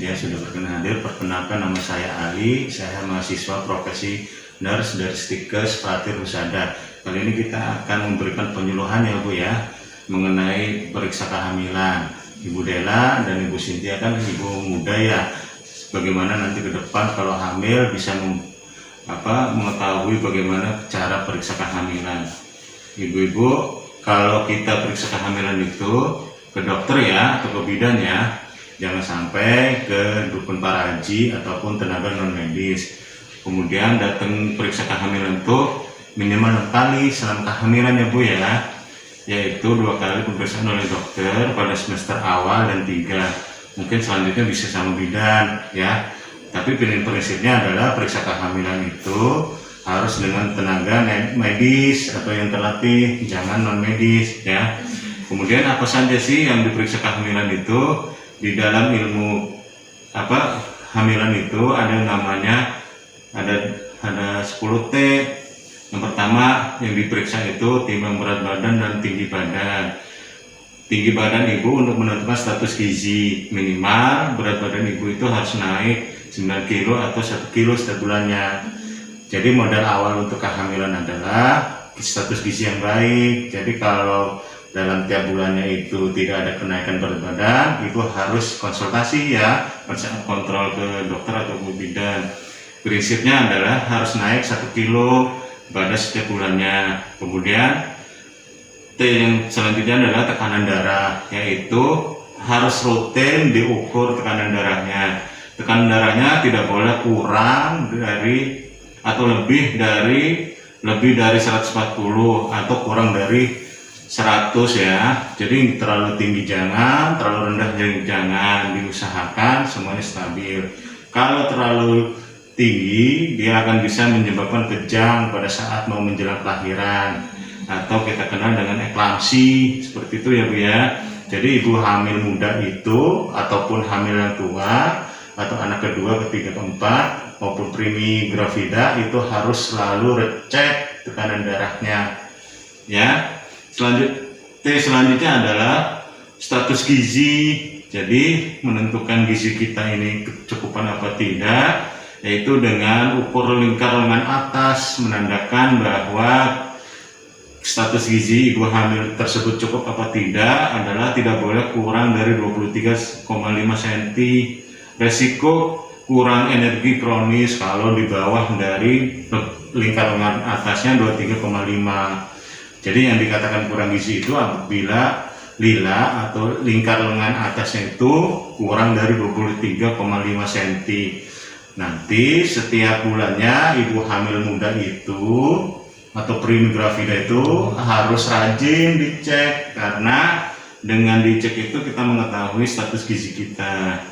Cynthia sudah berkenan hadir. Perkenalkan, nama saya Ali, saya mahasiswa profesi nurse dari Stikes Fatir Husada. Kali ini kita akan memberikan penyuluhan ya Bu ya, mengenai periksa kehamilan. Ibu Dela dan Ibu Cynthia kan ibu muda ya, bagaimana nanti ke depan kalau hamil bisa mengetahui bagaimana cara periksa kehamilan. Ibu-ibu, kalau kita periksa kehamilan itu ke dokter ya, atau ke bidan ya, jangan sampai ke dukun paraji ataupun tenaga non medis. Kemudian datang periksa kehamilan itu minimal 6 kali selama kehamilan ya Bu ya, yaitu 2 kali pemeriksaan oleh dokter pada semester awal dan 3. Mungkin selanjutnya bisa sama bidan ya, tapi prinsipnya adalah periksa kehamilan itu harus dengan tenaga medis atau yang terlatih, jangan non medis ya. Kemudian apa saja sih yang diperiksa kehamilan itu? Di dalam ilmu hamilan itu ada namanya ada 10T. Yang pertama yang diperiksa itu timbang berat badan dan tinggi badan. Tinggi badan ibu untuk menentukan status gizi, minimal berat badan ibu itu harus naik 9 kilo atau 1 kilo setiap bulannya. Jadi modal awal untuk kehamilan adalah status gizi yang baik. Jadi kalau dalam tiap bulannya itu tidak ada kenaikan berat badan, ibu harus konsultasi ya, kontrol ke dokter atau ke bidan. Prinsipnya adalah harus naik 1 kilo pada setiap bulannya. Kemudian T yang selanjutnya adalah tekanan darah, yaitu harus rutin diukur tekanan darahnya. Tekanan darahnya tidak boleh kurang dari atau lebih dari 140 atau kurang dari 100 ya. Jadi terlalu tinggi jangan, terlalu rendah jangan, diusahakan semuanya stabil. Kalau terlalu tinggi dia akan bisa menyebabkan kejang pada saat mau menjelang kelahiran, atau kita kenal dengan eklamsi, seperti itu ya Bu ya. Jadi ibu hamil muda itu ataupun hamil yang tua atau anak kedua, ketiga, keempat maupun primi gravida itu harus selalu recek tekanan darahnya ya. Selanjutnya adalah status gizi. Jadi menentukan gizi kita ini kecukupan apa tidak, yaitu dengan ukur lingkar lengan atas, menandakan bahwa status gizi ibu hamil tersebut cukup apa tidak adalah tidak boleh kurang dari 23,5 cm. Resiko kurang energi kronis kalau di bawah dari lingkar lengan atasnya 23,5. Jadi yang dikatakan kurang gizi itu apabila lila atau lingkar lengan atasnya itu kurang dari 23,5 cm. Nanti setiap bulannya ibu hamil muda itu atau primi gravida itu harus rajin dicek, karena dengan dicek itu kita mengetahui status gizi kita.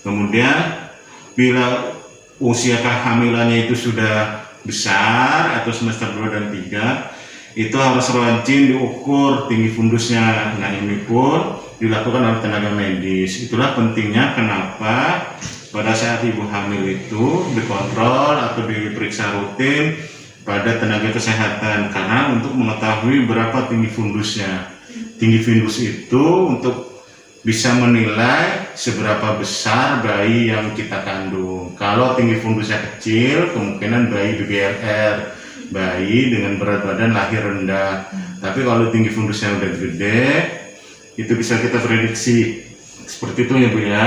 Kemudian bila usia kehamilannya itu sudah besar atau semester 2 dan 3, itu harus rajin diukur tinggi fundusnya. Nah ini pun dilakukan oleh tenaga medis. Itulah pentingnya kenapa pada saat ibu hamil itu dikontrol atau diperiksa rutin pada tenaga kesehatan, karena untuk mengetahui berapa tinggi fundusnya. Tinggi fundus itu untuk bisa menilai seberapa besar bayi yang kita kandung. Kalau tinggi fundusnya kecil, kemungkinan bayi BBLR, bayi dengan berat badan lahir rendah. Tapi kalau tinggi fundusnya udah gede, itu bisa kita prediksi. Seperti itu ya Bu ya.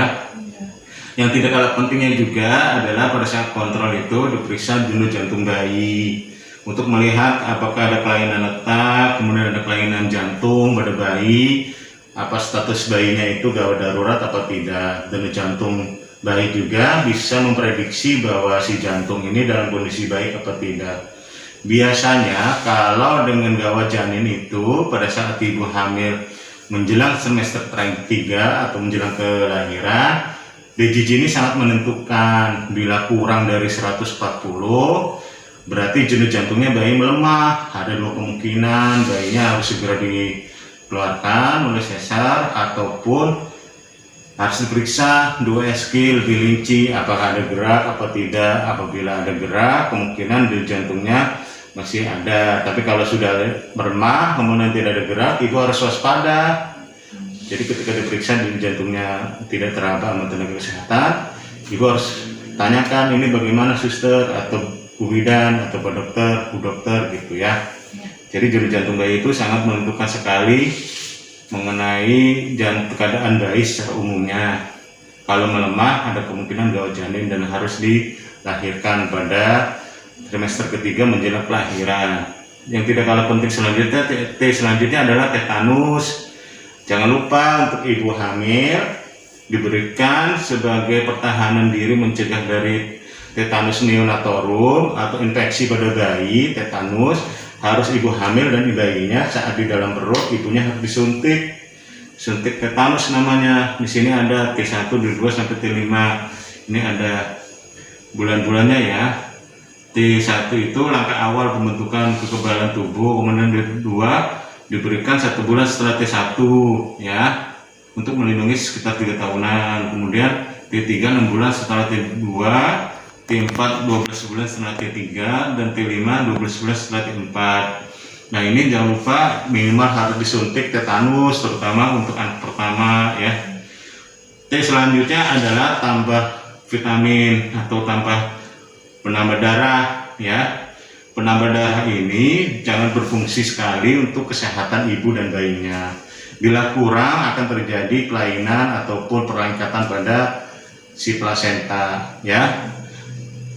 Yang tidak kalah pentingnya juga adalah pada saat kontrol itu diperiksa denyut jantung bayi untuk melihat apakah ada kelainan letak, kemudian ada kelainan jantung pada bayi, apa status bayinya itu gawat darurat atau tidak. Denyut jantung bayi juga bisa memprediksi bahwa si jantung ini dalam kondisi baik atau tidak. Biasanya kalau dengan gawat janin itu pada saat ibu hamil menjelang semester 3 atau menjelang kelahiran, DJJ ini sangat menentukan. Bila kurang dari 140 berarti denyut jantungnya bayi melemah. Ada 2 kemungkinan, bayinya harus segera dikeluarkan oleh sesar ataupun harus diperiksa 2 SQ lebih rinci apakah ada gerak atau tidak. Apabila ada gerak, kemungkinan denyut jantungnya masih ada, tapi kalau sudah melemah kemudian tidak ada gerak, ibu harus waspada. Jadi ketika diperiksa jantungnya tidak teraba sama tenaga kesehatan, Ibu harus tanyakan ini bagaimana suster atau Bu Bidan atau Pak Dokter, Bu Dokter gitu ya. Jadi denyut jantung bayi itu sangat menentukan sekali mengenai keadaan bayi secara umumnya. Kalau melemah ada kemungkinan gawat janin dan harus dilahirkan pada trimester ketiga menjelang kelahiran. Yang tidak kalah penting selanjutnya adalah tetanus. Jangan lupa untuk ibu hamil diberikan sebagai pertahanan diri mencegah dari tetanus neonatorum atau infeksi pada bayi. Tetanus harus ibu hamil dan bayinya saat di dalam perut ibunya harus disuntik. Suntik tetanus namanya. Di sini ada T1, T2 sampai T5. Ini ada bulan-bulannya ya. T1 itu langkah awal pembentukan kekebalan tubuh, kemudian T2 diberikan 1 bulan setelah T1 ya, untuk melindungi sekitar 3 tahunan. Kemudian T3 6 bulan setelah T2, T4 12 bulan setelah T3, dan T5 12 bulan setelah T4. Nah ini jangan lupa minimal harus disuntik tetanus, terutama untuk anak pertama ya. T selanjutnya adalah tambah vitamin atau tambah penambah darah ya. Penambah darah ini jangan berfungsi sekali untuk kesehatan ibu dan bayinya. Bila kurang akan terjadi kelainan ataupun perlengkatan pada si plasenta ya.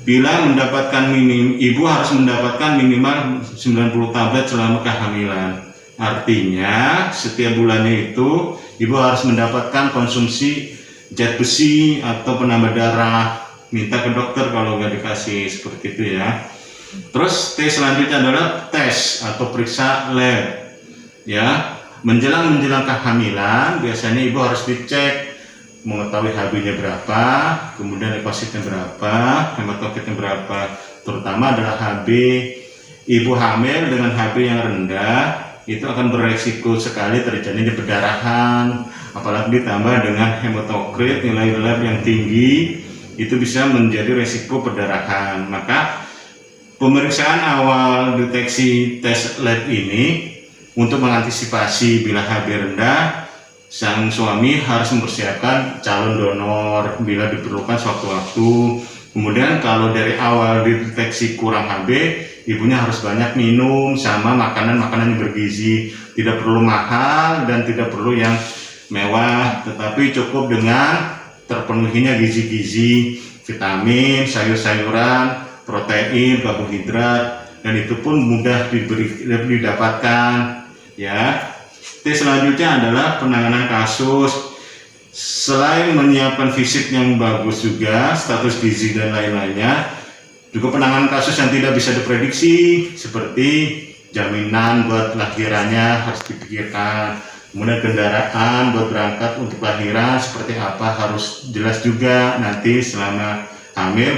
Bila mendapatkan ibu harus mendapatkan minimal 90 tablet selama kehamilan. Artinya setiap bulannya itu ibu harus mendapatkan konsumsi zat besi atau penambah darah. Minta ke dokter kalau nggak dikasih, seperti itu ya. Terus T selanjutnya adalah tes atau periksa lab ya. Menjelang kehamilan biasanya ibu harus dicek mengetahui HB-nya berapa, kemudian leukositnya berapa, hematokritnya berapa. Terutama adalah HB. Ibu hamil dengan HB yang rendah itu akan beresiko sekali terjadinya perdarahan, apalagi ditambah dengan hematokrit nilai lab yang tinggi, itu bisa menjadi resiko perdarahan. Maka pemeriksaan awal deteksi tes lab ini untuk mengantisipasi bila HB rendah, sang suami harus mempersiapkan calon donor bila diperlukan sewaktu-waktu. Kemudian kalau dari awal dideteksi kurang HB, ibunya harus banyak minum sama makanan-makanan yang bergizi. Tidak perlu mahal dan tidak perlu yang mewah, tetapi cukup dengan terpenuhinya gizi-gizi, vitamin, sayur-sayuran, protein, karbohidrat, dan itu pun mudah didapatkan ya. T selanjutnya adalah penanganan kasus. Selain menyiapkan fisik yang bagus juga, status gizi dan lain-lainnya, juga penanganan kasus yang tidak bisa diprediksi seperti jaminan buat lahirannya harus dipikirkan. Kemudian kendaraan buat berangkat untuk lahiran seperti apa harus jelas juga nanti selama hamil.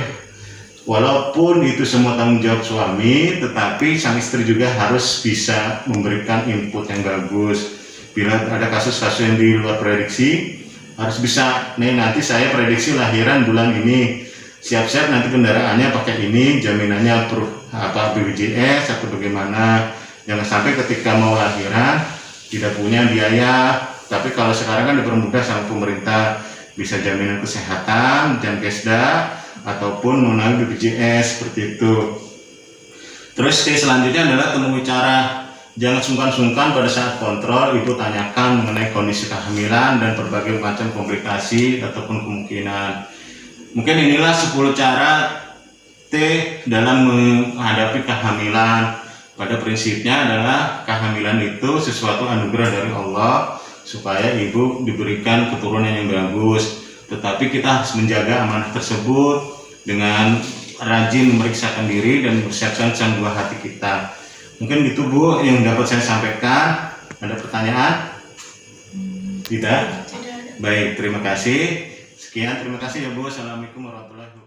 Walaupun itu semua tanggung jawab suami, tetapi sang istri juga harus bisa memberikan input yang bagus. Bila ada kasus-kasus yang di luar prediksi, harus bisa, nih nanti saya prediksi lahiran bulan ini, siap-siap nanti kendaraannya pakai ini, jaminannya BPJS atau bagaimana. Jangan sampai ketika mau lahiran tidak punya biaya. Tapi kalau sekarang kan dipermudah sama pemerintah, bisa jaminan kesehatan, Jankesda, ataupun melalui BPJS seperti itu. Terus selanjutnya adalah temui cara. Jangan sungkan-sungkan pada saat kontrol, ibu tanyakan mengenai kondisi kehamilan dan berbagai macam komplikasi ataupun kemungkinan. Mungkin inilah 10 cara T dalam menghadapi kehamilan. Pada prinsipnya adalah kehamilan itu sesuatu anugerah dari Allah supaya ibu diberikan keturunan yang bagus. Tetapi kita harus menjaga amanah tersebut dengan rajin memeriksakan diri dan mempersiapkan sang buah hati kita. Mungkin gitu Bu yang dapat saya sampaikan. Ada pertanyaan? Tidak? Baik, terima kasih. Sekian, terima kasih ya Bu. Assalamualaikum warahmatullahi wabarakatuh.